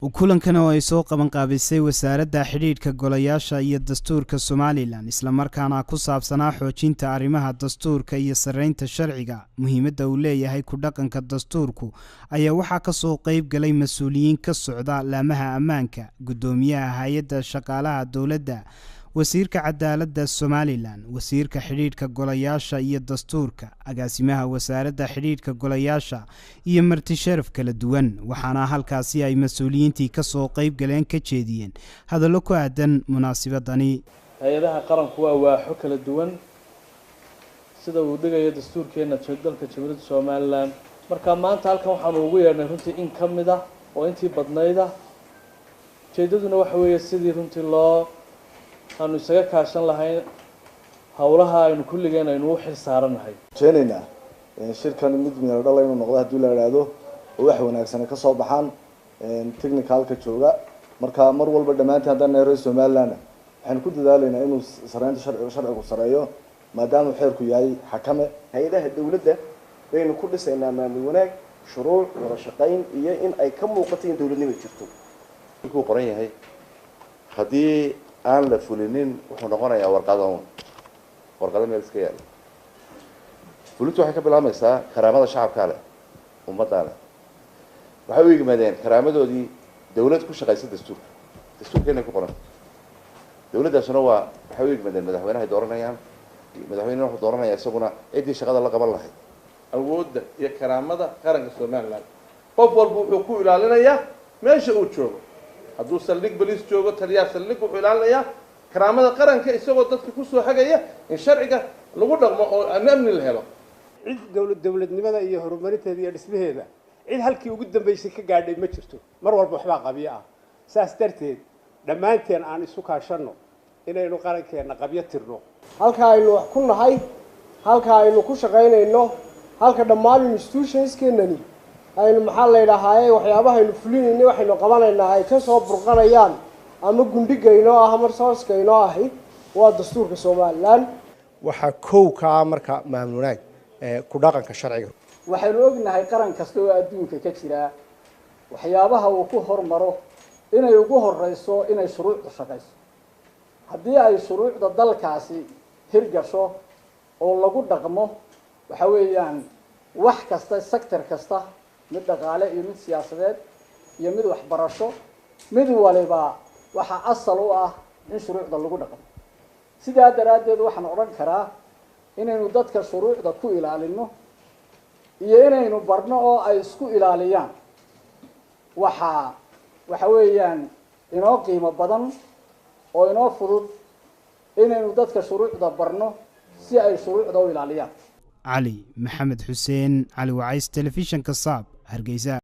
kulankan oo ay soo qaban qaabisay wasaaradda xidhiidhka golayaasha iyo dastuurka Somaliland isla markaana ku saabsanaa xoojinta arrimaha dastuurka iyo sareynta sharciga muhiimadda uu leeyahay ku dhaqanka dastuurku ayaa waxa ka soo qayb galay mas'uuliyiin ka socda laamaha ammaanka gudoomiyaha hay'adda shaqaalaha dawladda wasiirka cadaaladda Somaliland wasiirka xidhiidhka golayaasha iyo dastuurka agaasimaha wasaaradda xidhiidhka golayaasha iyo marti sharaf kala duwan waxaana halkaasi ay mas'uuliyiintii ka soo qayb galeen ka jeediyeen hadallo ku aadan munaasabadani hay'adaha qaranku waa waaxo kala duwan sida uu dhigayo dastuurkeena dalka Jamhuuriyadda Somaliland marka maanta halkan waxaan ugu yeernay runtii in kamid ah oo intii badnayda jeedaduna waxa weeye sidii runtii loo aanu isaga kaashan lahayn hawlaha aynu kulligeen aynu u xil saaranahay jeenayna shirkan mid meel dhalay inuu noqdo hadii la yiraahdo wax wanaagsan ka soo baxaan technicalka jooga marka mar walba dhamaantii haddana reer Somaliland waxaan ku dadaalaynaa inuu sareynta sharcigu sareeyo maadaama xeerku yahay xakame hay'adaha dawladda baynu ku dhisaynaa maamul wanaag shuruuc wada shaqayn iyo in ay ka muuqato in dawladnimo jirto ku qoran yahay hadii aan la fulinin wuxuu noqonayaa warqado meel iska yaal fulintu waxay ka bilaamaysaa karaamada shacabka leh ummadda leh waxay u yimaadeen karaamadoodii dawlad ku shaqaysa dastuurkeena ku qoran dawladdaasuna waxay u yimaadeen madaxweynaha dooranayaan madaxweynaha wuxuu dooranayaa isaguna cidii shaqada la qaban lahayd awoodda iyo karaamada qaranka Somaliland qof walba wuxuu ku ilaalinayaa meesha uu joogo hadduu saldhig baliis joogo taliyaha saldhig wuxuu ilaalinayaa karaamada qaranka isagoo dadka ku soo xagaya in sharciga lagu dhaqmo oo amni la helo cid dawladnimada iyo horumarinteeda iyo dhismaheeda cid halkii ugu dambeysay ka gaadhay ma jirto mar walba waxba qabiyo ah saas darteed dhamaanteen aan isu kaashano inaynu qarankeena qabyo tirno halka aynu wax ku nahay halka aynu ku shaqaynayno halka dhammaan institutionskeenani aynu maxaa la yiraahdaa waxyaabaha aynu fulinayno waxaynu qabanaynaa ay ka soo burqanayaan ama gundigayno ah ama sooskayno ah waa dastuurka Somaliland waxa koow ka marka maamul wanaag ku dhaqanka sharciga waxaynu ognahay qaran kasta oo adduunka ka jira waxyaabaha uu ku hormaro inay ugu horeyso inay shuruucda shaqayso haddii ay shuruucda dalkaasi hirgasho oo lagu dhaqmo waxa weeyaan wax kasta sector kasta mid dhaqaale iyo mid siyaasadeed iyo mid waxbarasho mid waliba waxa asal u ah in shuruucda lagu dhaqmo sidaa daraadeed waxaan oran karaa inaynu dadka shuruucda ku ilaalino iyo inaynu barno oo ay isku ilaaliyaan waxa weeyaan inoo qiimo badan oo inoo fudud inaynu dadka shuruucda barno si ay shuruucda u ilaaliyaan علي محمد حسين علي وعيس تلفزيون كصاب هرقيزة